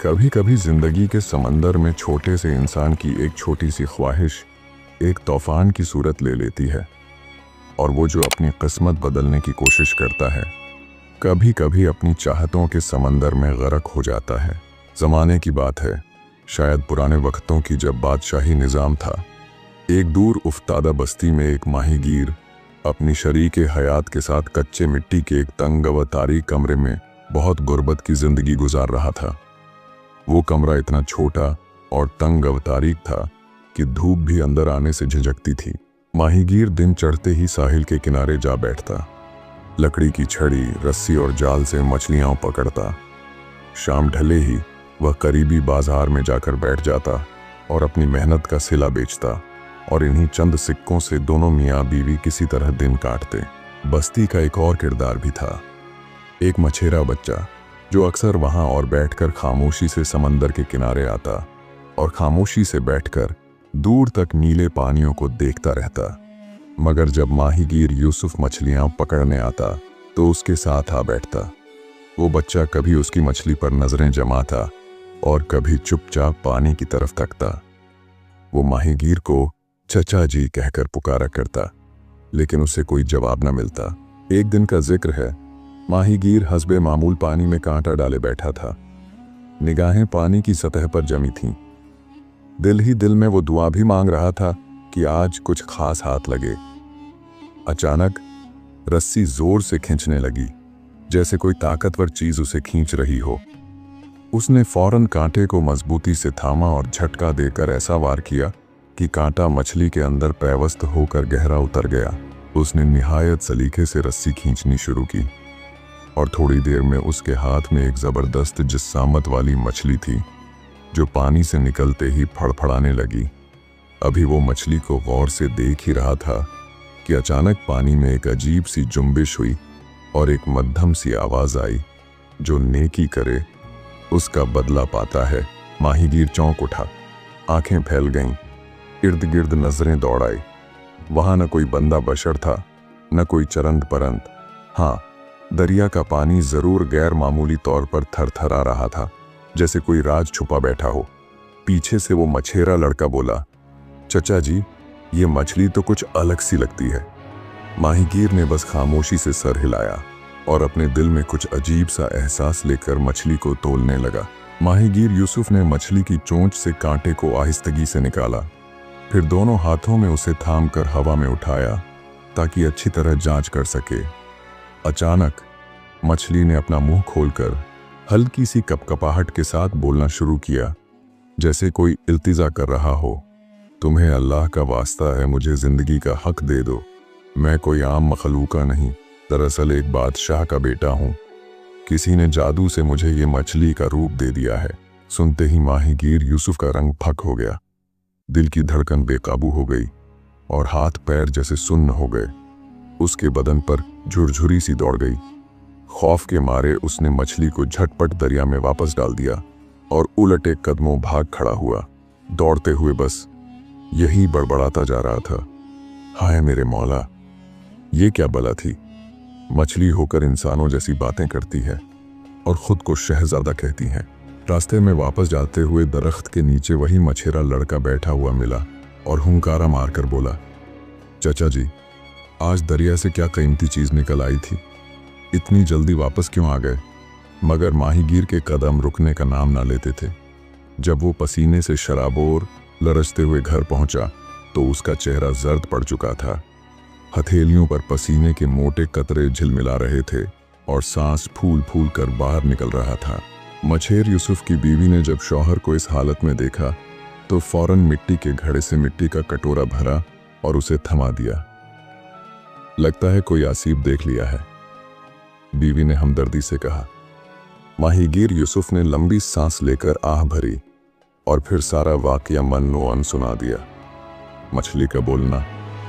कभी कभी जिंदगी के समंदर में छोटे से इंसान की एक छोटी सी ख्वाहिश एक तूफान की सूरत ले लेती है और वो जो अपनी किस्मत बदलने की कोशिश करता है कभी कभी अपनी चाहतों के समंदर में गर्क हो जाता है। ज़माने की बात है, शायद पुराने वक्तों की, जब बादशाही निज़ाम था। एक दूर उफ्तादा बस्ती में एक माहीगीर अपनी शरीके हयात के साथ कच्चे मिट्टी के एक तंग व तारीक कमरे में बहुत गुर्बत की ज़िंदगी गुजार रहा था। वो कमरा इतना छोटा और तंग व तारीक था कि धूप भी अंदर आने से झिझकती थी। माहीगीर दिन चढ़ते ही साहिल के किनारे जा बैठता, लकड़ी की छड़ी, रस्सी और जाल से मछलियां पकड़ता। शाम ढले ही वह करीबी बाजार में जाकर बैठ जाता और अपनी मेहनत का सिला बेचता, और इन्हीं चंद सिक्कों से दोनों मियाँ बीवी किसी तरह दिन काटते। बस्ती का एक और किरदार भी था, एक मछेरा बच्चा जो अक्सर वहां और बैठकर खामोशी से समंदर के किनारे आता और खामोशी से बैठकर दूर तक नीले पानियों को देखता रहता। मगर जब माहीगीर यूसुफ मछलियां पकड़ने आता तो उसके साथ आ बैठता। वो बच्चा कभी उसकी मछली पर नजरें जमाता और कभी चुपचाप पानी की तरफ तकता। वो माहीगीर को चचा जी कहकर पुकारा करता, लेकिन उसे कोई जवाब न मिलता। एक दिन का जिक्र है, माहीगीर हस्बे मामूल पानी में कांटा डाले बैठा था। निगाहें पानी की सतह पर जमी थीं। दिल ही दिल में वो दुआ भी मांग रहा था कि आज कुछ खास हाथ लगे। अचानक रस्सी जोर से खींचने लगी, जैसे कोई ताकतवर चीज उसे खींच रही हो। उसने फौरन कांटे को मजबूती से थामा और झटका देकर ऐसा वार किया कि कांटा मछली के अंदर पैवस्त होकर गहरा उतर गया। उसने निहायत सलीके से रस्सी खींचनी शुरू की और थोड़ी देर में उसके हाथ में एक जबरदस्त जिस्सामत वाली मछली थी जो पानी से निकलते ही फड़फड़ाने लगी। अभी वो मछली को गौर से देख ही रहा था कि अचानक पानी में एक अजीब सी जुम्बिश हुई और एक मध्यम सी आवाज आई, जो नेकी करे उसका बदला पाता है। माहीगीर चौंक उठा, आंखें फैल गईं, इर्द गिर्द नजरें दौड़ आई। वहां न कोई बंदा बशर था, न कोई चरंद परंत। हाँ, दरिया का पानी जरूर गैर मामूली तौर पर थरथरा रहा था, जैसे कोई राज छुपा बैठा हो। पीछे से वो मछेरा लड़का बोला, चचा जी, ये मछली तो कुछ अलग सी लगती है। माहीगीर ने बस खामोशी से सर हिलाया और अपने दिल में कुछ अजीब सा एहसास लेकर मछली को तोलने लगा। माहीगीर यूसुफ ने मछली की चोंच से कांटे को आहिस्तगी से निकाला, फिर दोनों हाथों में उसे थाम कर हवा में उठाया ताकि अच्छी तरह जांच कर सके। अचानक मछली ने अपना मुंह खोलकर हल्की सी कपकपाहट के साथ बोलना शुरू किया, जैसे कोई इल्तिजा कर रहा हो, तुम्हें अल्लाह का वास्ता है, मुझे जिंदगी का हक दे दो। मैं कोई आम मखलूका नहीं, दरअसल एक बादशाह का बेटा हूं। किसी ने जादू से मुझे ये मछली का रूप दे दिया है। सुनते ही माहीगीर यूसुफ का रंग फक हो गया, दिल की धड़कन बेकाबू हो गई और हाथ पैर जैसे सुन्न हो गए। उसके बदन पर झुरझुरी सी दौड़ गई। खौफ के मारे उसने मछली को झटपट दरिया में वापस डाल दिया और उलटे कदमों भाग खड़ा हुआ। दौड़ते हुए बस यही बड़बड़ाता जा रहा था, हाय मेरे मौला, ये क्या बला थी। मछली होकर इंसानों जैसी बातें करती है और खुद को शहजादा कहती है। रास्ते में वापस जाते हुए दरख्त के नीचे वही मछेरा लड़का बैठा हुआ मिला और हुंकारा मारकर बोला, चचा जी, आज दरिया से क्या कीमती चीज निकल आई थी, इतनी जल्दी वापस क्यों आ गए। मगर माहीगीर के कदम रुकने का नाम ना लेते थे। जब वो पसीने से शराबोर लरसते हुए घर पहुंचा तो उसका चेहरा जर्द पड़ चुका था। हथेलियों पर पसीने के मोटे कतरे झिलमिला रहे थे और सांस फूल फूल कर बाहर निकल रहा था। मछेर यूसुफ की बीवी ने जब शौहर को इस हालत में देखा तो फौरन मिट्टी के घड़े से मिट्टी का कटोरा भरा और उसे थमा दिया। लगता है कोई आसीब देख लिया है, बीवी ने हमदर्दी से कहा। माहीगीर यूसुफ ने लंबी सांस लेकर आह भरी और फिर सारा वाकया मन सुना दिया। मछली का बोलना,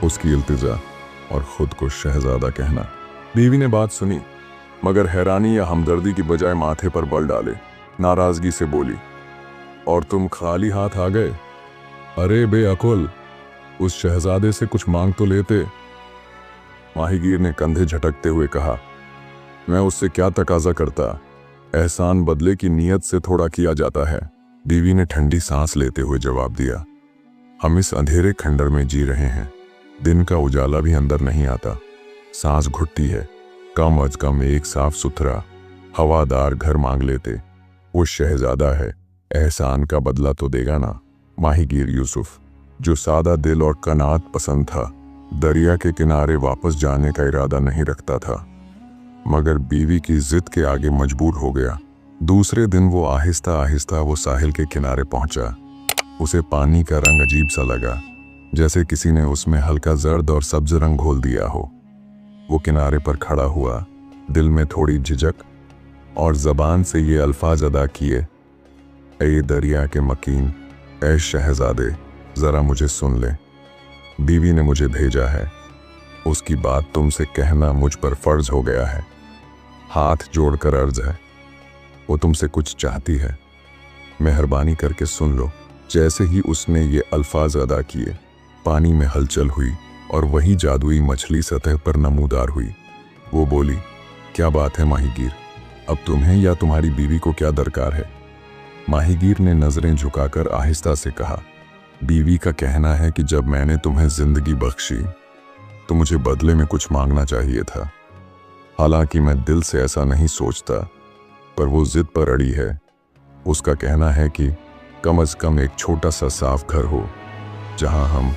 उसकी इल्तिजा और खुद को शहजादा कहना। बीवी ने बात सुनी, मगर हैरानी या हमदर्दी की बजाय माथे पर बल डाले नाराजगी से बोली, और तुम खाली हाथ आ गए। अरे बेअकुल, उस शहजादे से कुछ मांग तो लेते। माहीगीर ने कंधे झटकते हुए कहा, मैं उससे क्या तकाजा करता, एहसान बदले की नीयत से थोड़ा किया जाता है, बीवी ने ठंडी सांस लेते हुए जवाब दिया। हम इस अंधेरे खंडर में जी रहे हैं, दिन का उजाला भी अंदर नहीं आता। सांस घुटती है। कम अज कम एक साफ सुथरा हवादार घर मांग लेते। वो शहजादा है, एहसान का बदला तो देगा ना। माहीगीर यूसुफ, जो सादा दिल और कनात पसंद था, दरिया के किनारे वापस जाने का इरादा नहीं रखता था, मगर बीवी की जिद के आगे मजबूर हो गया। दूसरे दिन वो आहिस्ता आहिस्ता वो साहिल के किनारे पहुंचा। उसे पानी का रंग अजीब सा लगा, जैसे किसी ने उसमें हल्का जर्द और सब्ज रंग घोल दिया हो। वो किनारे पर खड़ा हुआ, दिल में थोड़ी झिझक, और जबान से ये अल्फाज अदा किए, ए दरिया के मकीन, ए शहजादे, जरा मुझे सुन ले। बीवी ने मुझे भेजा है, उसकी बात तुमसे कहना मुझ पर फर्ज हो गया है। हाथ जोड़कर अर्ज है, वो तुमसे कुछ चाहती है, मेहरबानी करके सुन लो। जैसे ही उसने ये अल्फाज अदा किए, पानी में हलचल हुई और वही जादुई मछली सतह पर नमूदार हुई। वो बोली, क्या बात है माहीगीर, अब तुम्हें या तुम्हारी बीवी को क्या दरकार है? माहीगीर ने नजरें झुकाकर आहिस्ता से कहा, बीवी का कहना है कि जब मैंने तुम्हें जिंदगी बख्शी तो मुझे बदले में कुछ मांगना चाहिए था। हालांकि मैं दिल से ऐसा नहीं सोचता, पर वो जिद पर अड़ी है। उसका कहना है कि कम से कम एक छोटा सा साफ घर हो, जहां हम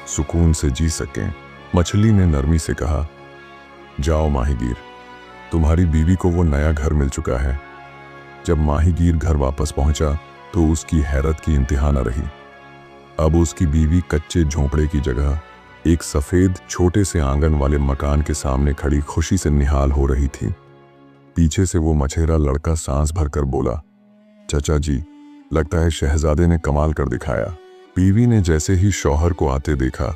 सुकून से जी सकें। मछली ने नरमी से कहा, जाओ माहीगीर, तुम्हारी बीवी को वो नया घर मिल चुका है। जब माहीगीर घर वापस पहुंचा तो उसकी हैरत की इंतहा न रही। अब उसकी बीवी कच्चे झोंपड़े की जगह एक सफेद छोटे से आंगन वाले मकान के सामने खड़ी खुशी से निहाल हो रही थी। पीछे से वो मछेरा लड़का सांस भरकर बोला, चचा जी, लगता है शहजादे ने कमाल कर दिखाया। बीवी ने जैसे ही शौहर को आते देखा,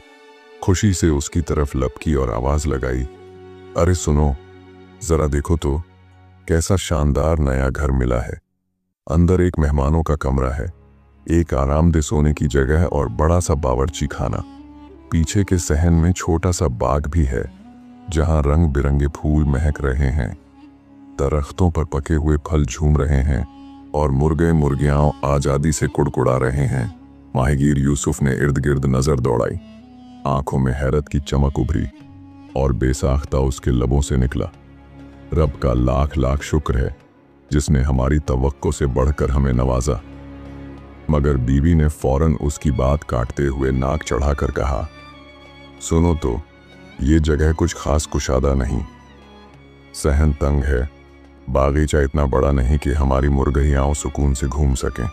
खुशी से उसकी तरफ लपकी और आवाज लगाई, अरे सुनो, जरा देखो तो, कैसा शानदार नया घर मिला है। अंदर एक मेहमानों का कमरा है, एक आरामदेह सोने की जगह और बड़ा सा बावर्ची खाना। पीछे के सहन में छोटा सा बाग भी है, जहां रंग बिरंगे फूल महक रहे हैं, दरख्तों पर पके हुए फल झूम रहे हैं और मुर्गे मुर्गियां आजादी से कुड़कुड़ा रहे हैं। माहीगीर यूसुफ ने इर्द गिर्द नजर दौड़ाई। आंखों में हैरत की चमक उभरी और बेसाख्ता उसके लबों से निकला, रब का लाख लाख शुक्र है जिसने हमारी तवक्को से बढ़कर हमें नवाजा। मगर बीवी ने फौरन उसकी बात काटते हुए नाक चढ़ाकर कहा, सुनो तो, ये जगह कुछ खास कुशादा नहीं, सहन तंग है। बागीचा इतना बड़ा नहीं कि हमारी मुर्गियां सुकून से घूम सकें।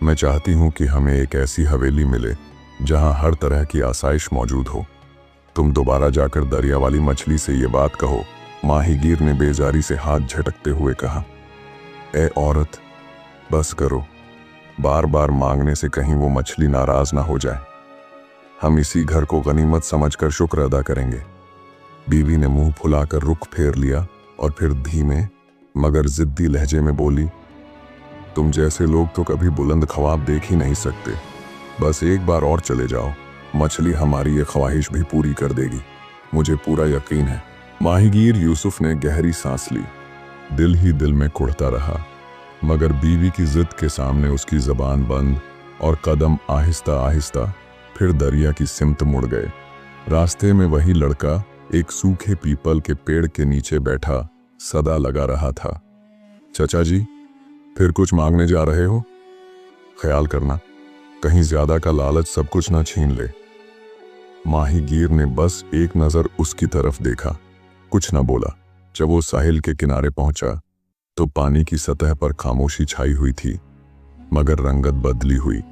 मैं चाहती हूं कि हमें एक ऐसी हवेली मिले जहां हर तरह की आसाइश मौजूद हो। तुम दोबारा जाकर दरिया वाली मछली से ये बात कहो। माहीगीर ने बेजारी से हाथ झटकते हुए कहा, ए औरत, बस करो, बार बार मांगने से कहीं वो मछली नाराज ना हो जाए। हम इसी घर को गनीमत समझकर शुक्र अदा करेंगे। बीवी ने मुंह फुलाकर रुख फेर लिया और फिर धीमे मगर जिद्दी लहजे में बोली, तुम जैसे लोग तो कभी बुलंद ख्वाब देख ही नहीं सकते। बस एक बार और चले जाओ, मछली हमारी ये ख्वाहिश भी पूरी कर देगी, मुझे पूरा यकीन है। माहीगीर यूसुफ ने गहरी सांस ली। दिल ही दिल में कुढ़ता रहा, मगर बीवी की जिद के सामने उसकी जबान बंद और कदम आहिस्ता आहिस्ता फिर दरिया की सिमत मुड़ गए। रास्ते में वही लड़का एक सूखे पीपल के पेड़ के नीचे बैठा सदा लगा रहा था, चचा जी, फिर कुछ मांगने जा रहे हो? ख्याल करना, कहीं ज्यादा का लालच सब कुछ ना छीन ले। माहीगीर ने बस एक नजर उसकी तरफ देखा, कुछ ना बोला। जब वो साहिल के किनारे पहुंचा तो पानी की सतह पर खामोशी छाई हुई थी, मगर रंगत बदली हुई,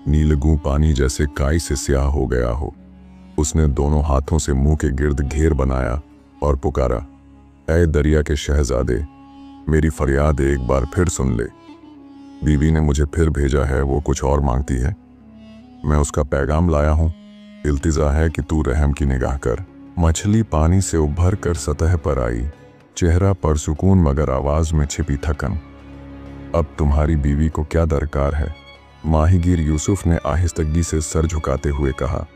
नीलगू पानी जैसे काई से स्याह हो गया हो। उसने दोनों हाथों से मुंह के गिर्द घेर बनाया और पुकारा, ऐ दरिया के शहजादे, मेरी फरियाद एक बार फिर सुन ले। बीवी ने मुझे फिर भेजा है, वो कुछ और मांगती है। मैं उसका पैगाम लाया हूं, इल्तिजा है कि तू रहम की निगाह कर। मछली पानी से उभर कर सतह पर आई, चेहरा परसुकून मगर आवाज में छिपी थकन। अब तुम्हारी बीवी को क्या दरकार है? माहीगीर यूसुफ ने आहिस्तगी से सर झुकाते हुए कहा,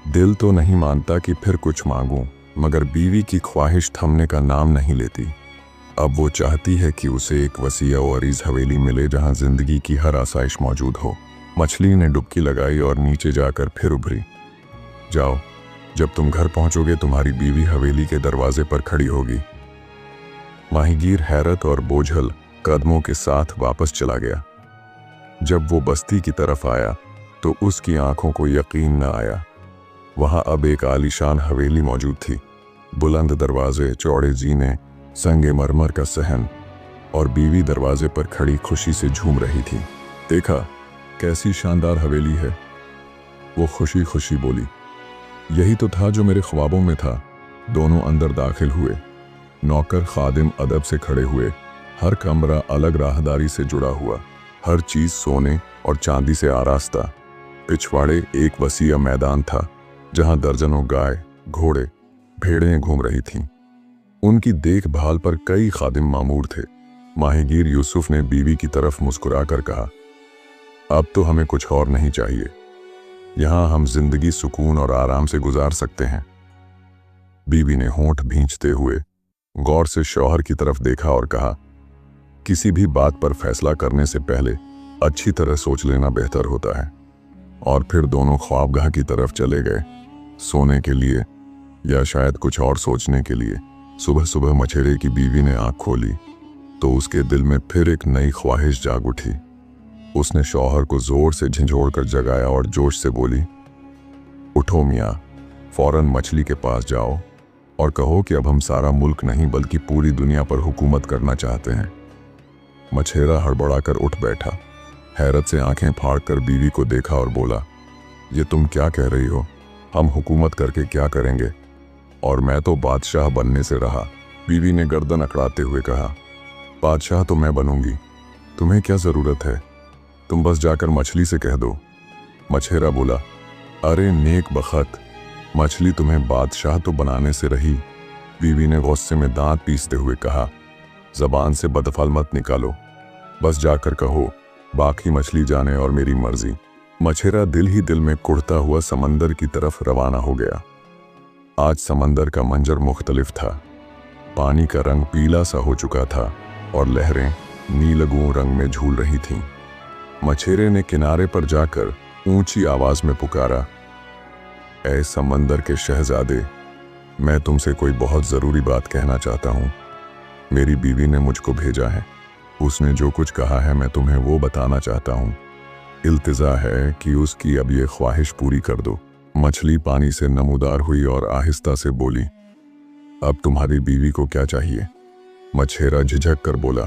दिल तो नहीं मानता कि फिर कुछ मांगूं, मगर बीवी की ख्वाहिश थमने का नाम नहीं लेती। अब वो चाहती है कि उसे एक वसीअ और अरीज हवेली मिले जहां जिंदगी की हर आसाइश मौजूद हो। मछली ने डुबकी लगाई और नीचे जाकर फिर उभरी। जाओ, जब तुम घर पहुंचोगे तुम्हारी बीवी हवेली के दरवाजे पर खड़ी होगी। माहीगीर हैरत और बोझल कदमों के साथ वापस चला गया। जब वो बस्ती की तरफ आया तो उसकी आंखों को यकीन न आया। वहां अब एक आलीशान हवेली मौजूद थी। बुलंद दरवाजे, चौड़े जीने, संगमरमर का सहन, और बीवी दरवाजे पर खड़ी खुशी से झूम रही थी। देखा, कैसी शानदार हवेली है, वो खुशी खुशी बोली। यही तो था जो मेरे ख्वाबों में था। दोनों अंदर दाखिल हुए। नौकर खादिम अदब से खड़े हुए। हर कमरा अलग राहदारी से जुड़ा हुआ, हर चीज सोने और चांदी से आरास्ता। पिछवाड़े एक वसीअ मैदान था जहां दर्जनों गाय, घोड़े, भेड़ें घूम रही थीं। उनकी देखभाल पर कई खादिम मामूर थे। माहीगीर यूसुफ ने बीवी की तरफ मुस्कुराकर कहा, अब तो हमें कुछ और नहीं चाहिए। यहां हम जिंदगी सुकून और आराम से गुजार सकते हैं। बीवी ने होंठ भींचते हुए गौर से शौहर की तरफ देखा और कहा, किसी भी बात पर फैसला करने से पहले अच्छी तरह सोच लेना बेहतर होता है। और फिर दोनों ख्वाबगाह की तरफ चले गए, सोने के लिए या शायद कुछ और सोचने के लिए। सुबह सुबह मछेरे की बीवी ने आंख खोली तो उसके दिल में फिर एक नई ख्वाहिश जाग उठी। उसने शौहर को जोर से झंझोड़कर जगाया और जोश से बोली, उठो मियाँ, फौरन मछली के पास जाओ और कहो कि अब हम सारा मुल्क नहीं बल्कि पूरी दुनिया पर हुकूमत करना चाहते हैं। मछेरा हड़बड़ाकर उठ बैठा। हैरत से आंखें फाड़कर बीवी को देखा और बोला, ये तुम क्या कह रही हो? हम हुकूमत करके क्या करेंगे? और मैं तो बादशाह बनने से रहा। बीवी ने गर्दन अकड़ाते हुए कहा, बादशाह तो मैं बनूंगी, तुम्हें क्या जरूरत है? तुम बस जाकर मछली से कह दो। मछेरा बोला, अरे नेक बखत, मछली तुम्हें बादशाह तो बनाने से रही। बीवी ने गुस्से में दांत पीसते हुए कहा, जबान से बदफल मत निकालो, बस जाकर कहो, बाकी मछली जाने और मेरी मर्जी। मछेरा दिल ही दिल में कुढ़ता हुआ समंदर की तरफ रवाना हो गया। आज समंदर का मंजर मुख्तलिफ था। पानी का रंग पीला सा हो चुका था और लहरें नीलगू रंग में झूल रही थीं। मछेरे ने किनारे पर जाकर ऊंची आवाज में पुकारा, ऐ समंदर के शहजादे, मैं तुमसे कोई बहुत जरूरी बात कहना चाहता हूँ। मेरी बीवी ने मुझको भेजा है। उसने जो कुछ कहा है मैं तुम्हें वो बताना चाहता हूँ। इल्तिजा है कि उसकी अब ये ख्वाहिश पूरी कर दो। मछली पानी से नमूदार हुई और आहिस्ता से बोली, अब तुम्हारी बीवी को क्या चाहिए? मछेरा झिझक कर बोला,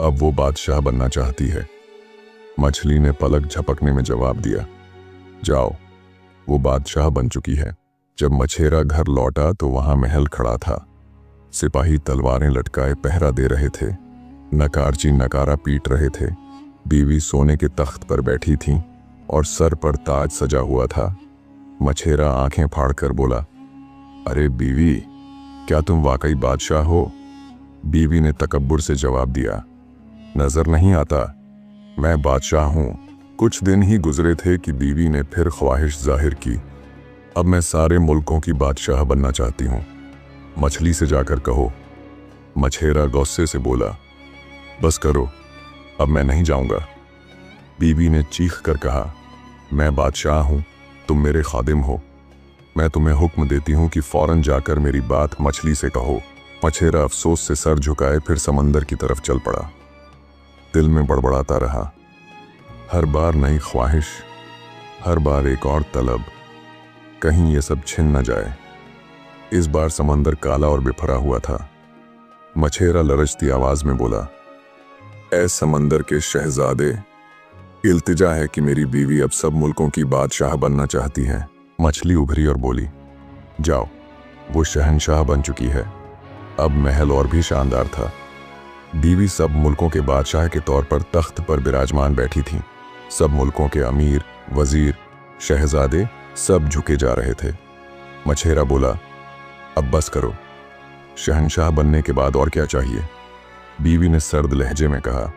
अब वो बादशाह बनना चाहती है। मछली ने पलक झपकने में जवाब दिया, जाओ, वो बादशाह बन चुकी है। जब मछेरा घर लौटा तो वहां महल खड़ा था। सिपाही तलवारें लटकाए पहरा दे रहे थे। नकारची नकारा पीट रहे थे। बीवी सोने के तख्त पर बैठी थी और सर पर ताज सजा हुआ था। मछेरा आंखें फाड़कर बोला, अरे बीवी, क्या तुम वाकई बादशाह हो? बीवी ने तकब्बुर से जवाब दिया, नजर नहीं आता, मैं बादशाह हूं। कुछ दिन ही गुजरे थे कि बीवी ने फिर ख्वाहिश जाहिर की, अब मैं सारे मुल्कों की बादशाह बनना चाहती हूं। मछली से जाकर कहो। मछेरा गुस्से से बोला, बस करो, अब मैं नहीं जाऊंगा। बीवी ने चीख कर कहा, मैं बादशाह हूं, तुम मेरे खादिम हो। मैं तुम्हें हुक्म देती हूं कि फौरन जाकर मेरी बात मछली से कहो। मछेरा अफसोस से सर झुकाए फिर समंदर की तरफ चल पड़ा। दिल में बड़बड़ाता रहा, हर बार नई ख्वाहिश, हर बार एक और तलब, कहीं ये सब छिन न जाए। इस बार समंदर काला और बिफरा हुआ था। मछेरा लरजती आवाज में बोला, ऐ समंदर के शहजादे, इल्तिजा है कि मेरी बीवी अब सब मुल्कों की बादशाह बनना चाहती है। मछली उभरी और बोली, जाओ, वो शहंशाह बन चुकी है। अब महल और भी शानदार था। बीवी सब मुल्कों के बादशाह के तौर पर तख्त पर विराजमान बैठी थी। सब मुल्कों के अमीर, वजीर, शहजादे सब झुके जा रहे थे। मछेरा बोला, अब बस करो, शहंशाह बनने के बाद और क्या चाहिए? बीवी ने सर्द लहजे में कहा,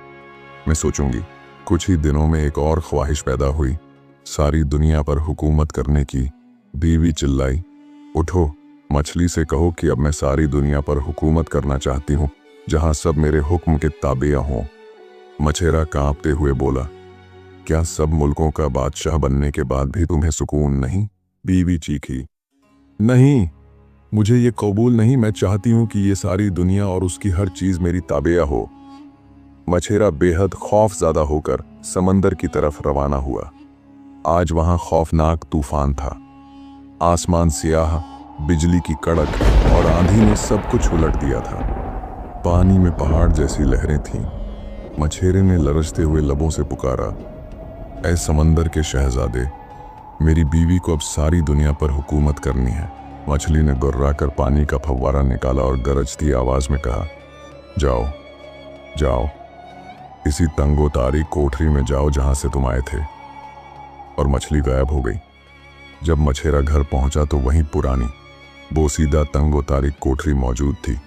मैं सोचूंगी। कुछ ही दिनों में एक और ख्वाहिश पैदा हुई, सारी दुनिया पर हुकूमत करने की। बीवी चिल्लाई, उठो, मछली से कहो कि अब मैं सारी दुनिया पर हुकूमत करना चाहती हूँ। जहां सब मेरे हुक्म के ताबेया हों। मछेरा कांपते हुए बोला, क्या सब मुल्कों का बादशाह बनने के बाद भी तुम्हें सुकून नहीं? बीवी चीखी, नहीं, मुझे ये कबूल नहीं। मैं चाहती हूं कि ये सारी दुनिया और उसकी हर चीज मेरी ताबेया हो। मछेरा बेहद खौफज़दा होकर समंदर की तरफ रवाना हुआ। आज वहां खौफनाक तूफान था। आसमान सियाह, बिजली की कड़क और आंधी ने सब कुछ उलट दिया था। पानी में पहाड़ जैसी लहरें थीं। मछेरे ने लरजते हुए लबों से पुकारा, ऐ समंदर के शहजादे, मेरी बीवी को अब सारी दुनिया पर हुकूमत करनी है। मछली ने गुर्रा कर पानी का फव्वारा निकाला और गरजती आवाज में कहा, जाओ जाओ, इसी तंगो तारीक कोठरी में जाओ जहां से तुम आए थे। और मछली गायब हो गई। जब मछेरा घर पहुंचा तो वहीं पुरानी बोसीदा तंगो तारीक कोठरी मौजूद थी।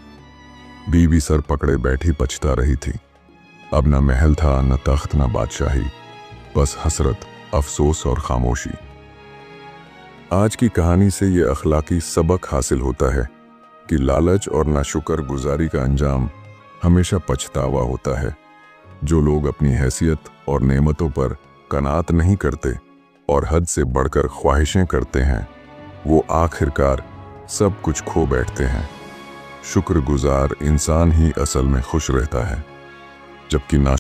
बीवी सर पकड़े बैठी पछता रही थी। अब न महल था, न तख्त, न बादशाही, बस हसरत, अफसोस और खामोशी। आज की कहानी से ये अखलाकी सबक हासिल होता है कि लालच और नाशुक्र गुजारी का अंजाम हमेशा पछतावा होता है। जो लोग अपनी हैसियत और नेमतों पर कनात नहीं करते और हद से बढ़कर ख्वाहिशें करते हैं, वो आखिरकार सब कुछ खो बैठते हैं। शुक्रगुजार इंसान ही असल में खुश रहता है, जबकि ना